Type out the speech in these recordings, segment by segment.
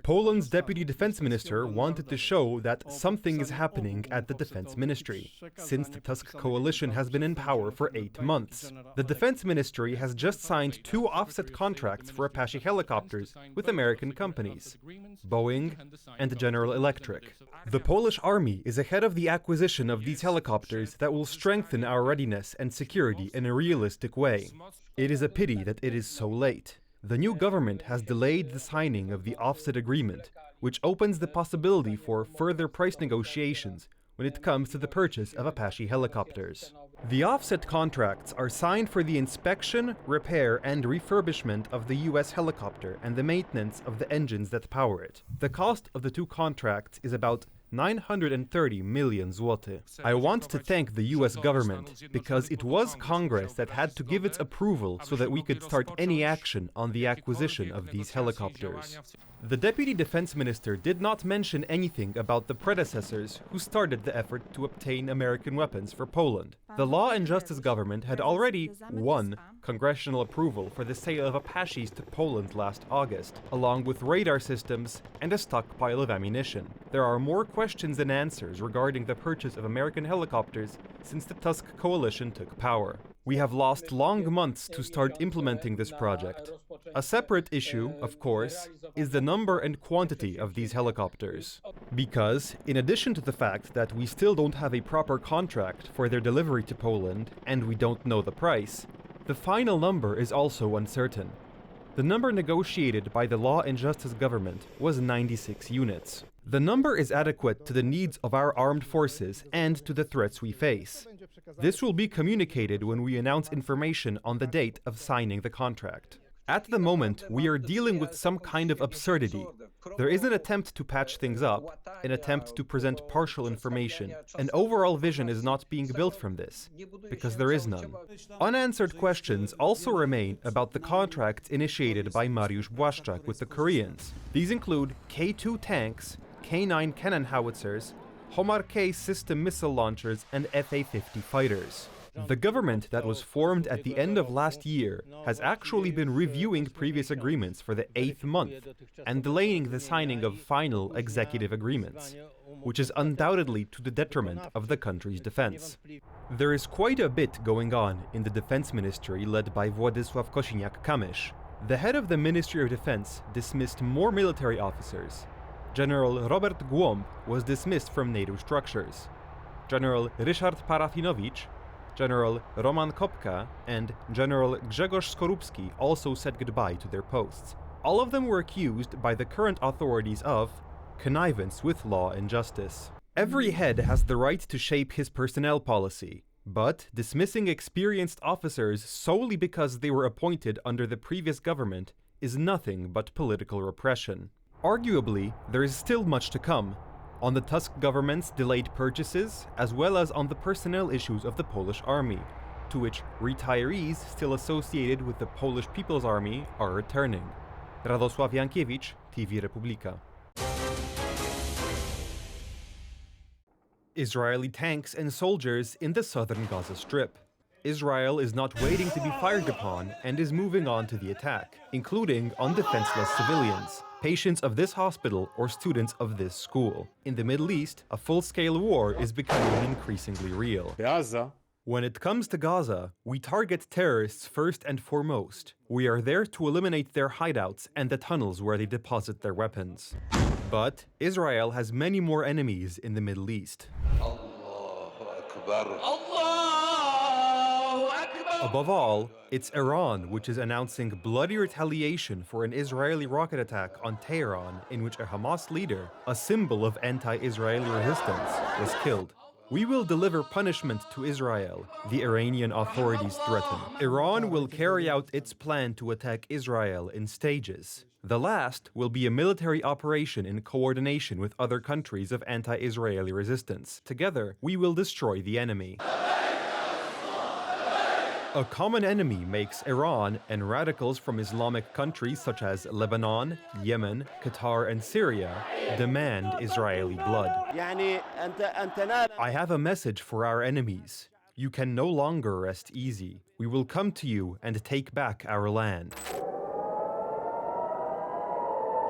Poland's deputy defense minister wanted to show that something is happening at the defense ministry, since the Tusk coalition has been in power for 8 months. The defense ministry has just signed 2 offset contracts for Apache helicopters with American companies, Boeing and General Electric. The Polish army is ahead of the acquisition of these helicopters that will strengthen our readiness and security in a realistic way. It is a pity that it is so late. The new government has delayed the signing of the offset agreement, which opens the possibility for further price negotiations when it comes to the purchase of Apache helicopters. The offset contracts are signed for the inspection, repair, and refurbishment of the US helicopter and the maintenance of the engines that power it. The cost of the 2 contracts is about 930 million zloty. I want to thank the US government because it was Congress that had to give its approval so that we could start any action on the acquisition of these helicopters. The deputy defense minister did not mention anything about the predecessors who started the effort to obtain American weapons for Poland. The Law and Justice government had already won congressional approval for the sale of Apaches to Poland last August, along with radar systems and a stockpile of ammunition. There are more questions than answers regarding the purchase of American helicopters since the Tusk coalition took power. We have lost long months to start implementing this project. A separate issue, of course, is the number and quantity of these helicopters. Because, in addition to the fact that we still don't have a proper contract for their delivery to Poland, and we don't know the price, the final number is also uncertain. The number negotiated by the Law and Justice government was 96 units. The number is adequate to the needs of our armed forces and to the threats we face. This will be communicated when we announce information on the date of signing the contract. At the moment, we are dealing with some kind of absurdity. There is an attempt to patch things up, an attempt to present partial information. An overall vision is not being built from this, because there is none. Unanswered questions also remain about the contracts initiated by Mariusz Błaszczak with the Koreans. These include K2 tanks, K9 cannon howitzers, Homar K system missile launchers, and FA-50 fighters. The government that was formed at the end of last year has actually been reviewing previous agreements for the 8th month and delaying the signing of final executive agreements, which is undoubtedly to the detriment of the country's defense. There is quite a bit going on in the defense ministry led by Władysław Kosiniak-Kamysz. The head of the Ministry of Defense dismissed more military officers. General Robert Głąb was dismissed from NATO structures. General Ryszard Parafinowicz, General Roman Kopka, and General Grzegorz Skorupski also said goodbye to their posts. All of them were accused by the current authorities of connivance with law and justice. Every head has the right to shape his personnel policy, but dismissing experienced officers solely because they were appointed under the previous government is nothing but political repression. Arguably, there is still much to come, on the Tusk government's delayed purchases, as well as on the personnel issues of the Polish army, to which retirees still associated with the Polish People's Army are returning. Radosław Jankiewicz, TV Republika. Israeli tanks and soldiers in the southern Gaza Strip. Israel is not waiting to be fired upon and is moving on to the attack, including on defenseless civilians, patients of this hospital or students of this school. In the Middle East, a full-scale war is becoming increasingly real. When it comes to Gaza, we target terrorists first and foremost. We are there to eliminate their hideouts and the tunnels where they deposit their weapons. But Israel has many more enemies in the Middle East. Above all, it's Iran which is announcing bloody retaliation for an Israeli rocket attack on Tehran in which a Hamas leader, a symbol of anti-Israeli resistance, was killed. We will deliver punishment to Israel, the Iranian authorities threaten. Iran will carry out its plan to attack Israel in stages. The last will be a military operation in coordination with other countries of anti-Israeli resistance. Together, we will destroy the enemy. A common enemy makes Iran and radicals from Islamic countries such as Lebanon, Yemen, Qatar, and Syria demand Israeli blood. I have a message for our enemies. You can no longer rest easy. We will come to you and take back our land.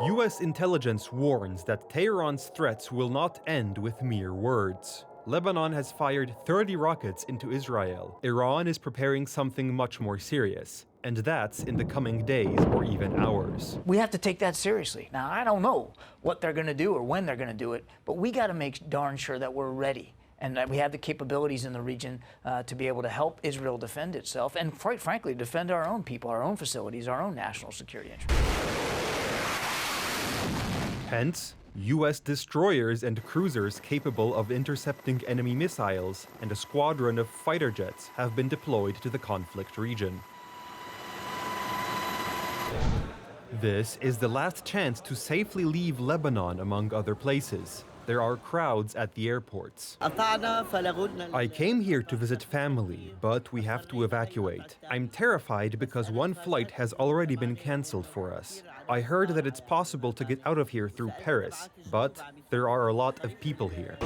US intelligence warns that Tehran's threats will not end with mere words. Lebanon has fired 30 rockets into Israel. Iran is preparing something much more serious, and that's in the coming days or even hours. We have to take that seriously. Now, I don't know what they're going to do or when they're going to do it, but we got to make darn sure that we're ready and that we have the capabilities in the region to be able to help Israel defend itself and, quite frankly, defend our own people, our own facilities, our own national security interests. Hence, US destroyers and cruisers capable of intercepting enemy missiles and a squadron of fighter jets have been deployed to the conflict region. This is the last chance to safely leave Lebanon, among other places. There are crowds at the airports. I came here to visit family, but we have to evacuate. I'm terrified because one flight has already been cancelled for us. I heard that it's possible to get out of here through Paris, but there are a lot of people here.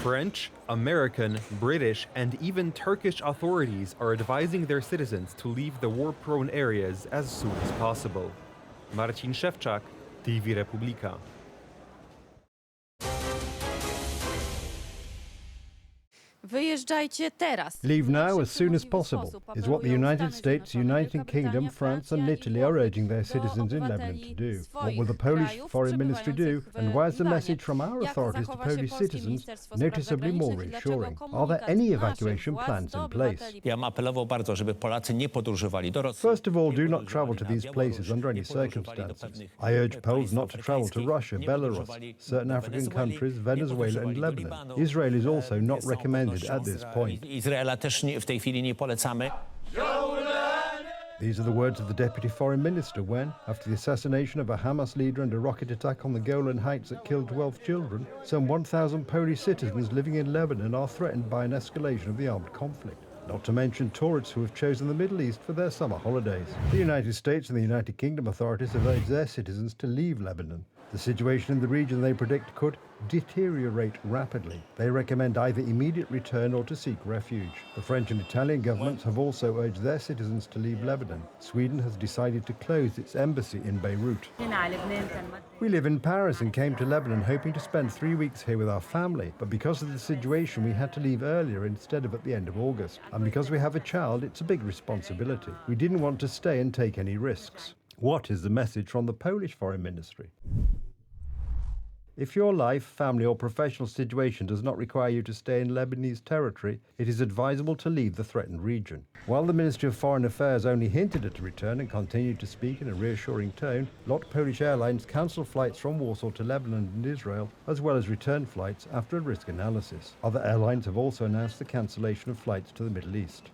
French, American, British, and even Turkish authorities are advising their citizens to leave the war-prone areas as soon as possible. Marcin Szewczak, TV Republika. Leave now as soon as possible, is what the United States, United Kingdom, France and Italy are urging their citizens in Lebanon to do. What will the Polish Foreign Ministry do, and why is the message from our authorities to Polish citizens noticeably more reassuring? Are there any evacuation plans in place? First of all, do not travel to these places under any circumstances. I urge Poles not to travel to Russia, Belarus, certain African countries, Venezuela and Lebanon. Israel is also not recommended at this point. These are the words of the Deputy Foreign Minister when, after the assassination of a Hamas leader and a rocket attack on the Golan Heights that killed 12 children, some 1,000 Polish citizens living in Lebanon are threatened by an escalation of the armed conflict. Not to mention tourists who have chosen the Middle East for their summer holidays. The United States and the United Kingdom authorities have urged their citizens to leave Lebanon. The situation in the region, they predict, could deteriorate rapidly. They recommend either immediate return or to seek refuge. The French and Italian governments have also urged their citizens to leave Lebanon. Sweden has decided to close its embassy in Beirut. We live in Paris and came to Lebanon hoping to spend 3 weeks here with our family, but because of the situation we had to leave earlier instead of at the end of August. And because we have a child, it's a big responsibility. We didn't want to stay and take any risks. What is the message from the Polish Foreign Ministry? If your life, family or professional situation does not require you to stay in Lebanese territory, it is advisable to leave the threatened region. While the Ministry of Foreign Affairs only hinted at a return and continued to speak in a reassuring tone, LOT Polish Airlines cancelled flights from Warsaw to Lebanon and Israel, as well as return flights after a risk analysis. Other airlines have also announced the cancellation of flights to the Middle East.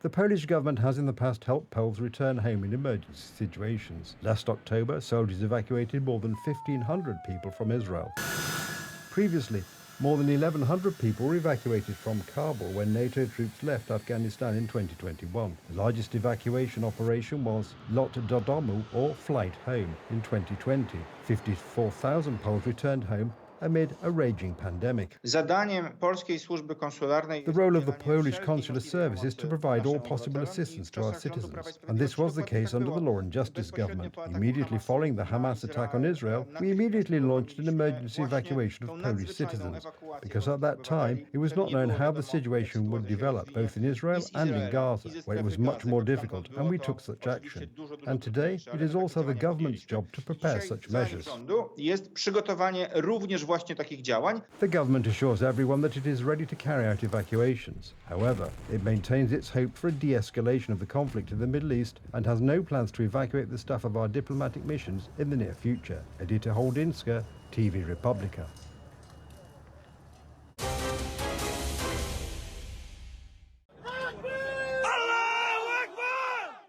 The Polish government has in the past helped Poles return home in emergency situations. Last October, soldiers evacuated more than 1,500 people from Israel. Previously, more than 1,100 people were evacuated from Kabul when NATO troops left Afghanistan in 2021. The largest evacuation operation was Lot do Domu, or Flight Home, in 2020. 54,000 Poles returned home amid a raging pandemic. The role of the Polish Consular Service is to provide all possible assistance to our citizens, and this was the case under the Law and Justice government. Immediately following the Hamas attack on Israel, we immediately launched an emergency evacuation of Polish citizens, because at that time it was not known how the situation would develop, both in Israel and in Gaza, where it was much more difficult, and we took such action. And today, it is also the government's job to prepare such measures. The government assures everyone that it is ready to carry out evacuations. However, it maintains its hope for a de-escalation of the conflict in the Middle East and has no plans to evacuate the staff of our diplomatic missions in the near future. Edyta Holdinska, TV Republika.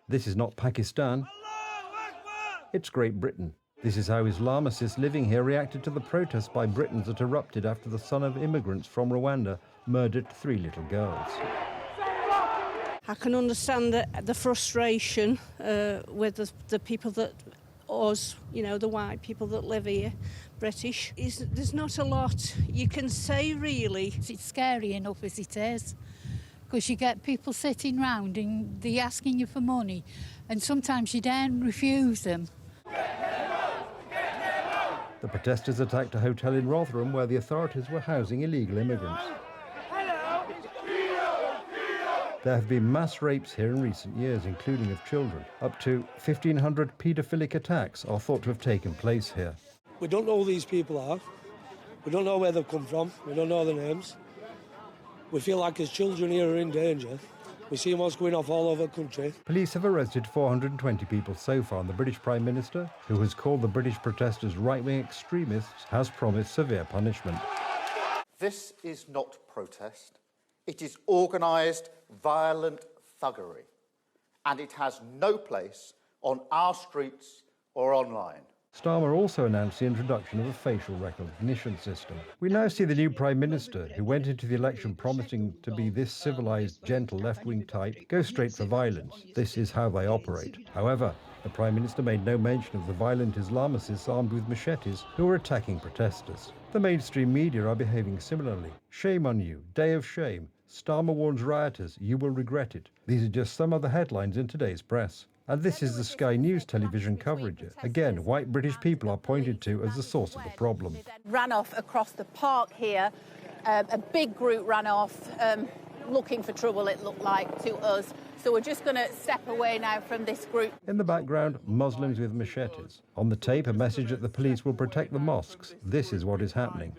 This is not Pakistan. It's Great Britain. This is how Islamicists living here reacted to the protests by Britons that erupted after the son of immigrants from Rwanda murdered 3 little girls. I can understand the frustration with the people that us, the white people that live here, British. There's not a lot you can say, really. It's scary enough as it is, because you get people sitting round and they're asking you for money, and sometimes you daren't refuse them. The protesters attacked a hotel in Rotherham where the authorities were housing illegal immigrants. There have been mass rapes here in recent years, including of children. Up to 1,500 paedophilic attacks are thought to have taken place here. We don't know who these people are. We don't know where they've come from. We don't know their names. We feel like as children here are in danger. We see what's going off all over the country. Police have arrested 420 people so far, and the British Prime Minister, who has called the British protesters right-wing extremists, has promised severe punishment. This is not protest. It is organised, violent thuggery, and it has no place on our streets or online. Starmer also announced the introduction of a facial recognition system. We now see the new Prime Minister, who went into the election promising to be this civilised, gentle left-wing type, go straight for violence. This is how they operate. However, the Prime Minister made no mention of the violent Islamists armed with machetes who are attacking protesters. The mainstream media are behaving similarly. Shame on you, day of shame. Starmer warns rioters, you will regret it. These are just some of the headlines in today's press. And this is the Sky News television coverage. Again, white British people are pointed to as the source of the problem. Ran off across the park here. A big group ran off, looking for trouble, it looked like, to us. So we're just going to step away now from this group. In the background, Muslims with machetes. On the tape, a message that the police will protect the mosques. This is what is happening.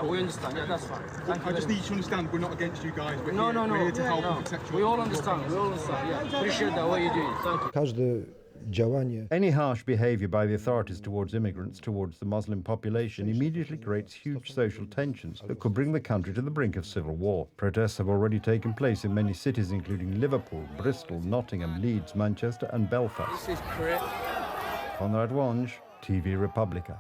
We understand, yeah, that's fine. I just need you to understand we're not against you guys. We're No, here to help and protect you. We all understand, yeah. Appreciate that, what you're doing. Thank you. Any harsh behaviour by the authorities towards immigrants, towards the Muslim population, immediately creates huge social tensions that could bring the country to the brink of civil war. Protests have already taken place in many cities, including Liverpool, Bristol, Nottingham, Leeds, Manchester and Belfast. This is correct. Conrad Wange, TV Republica.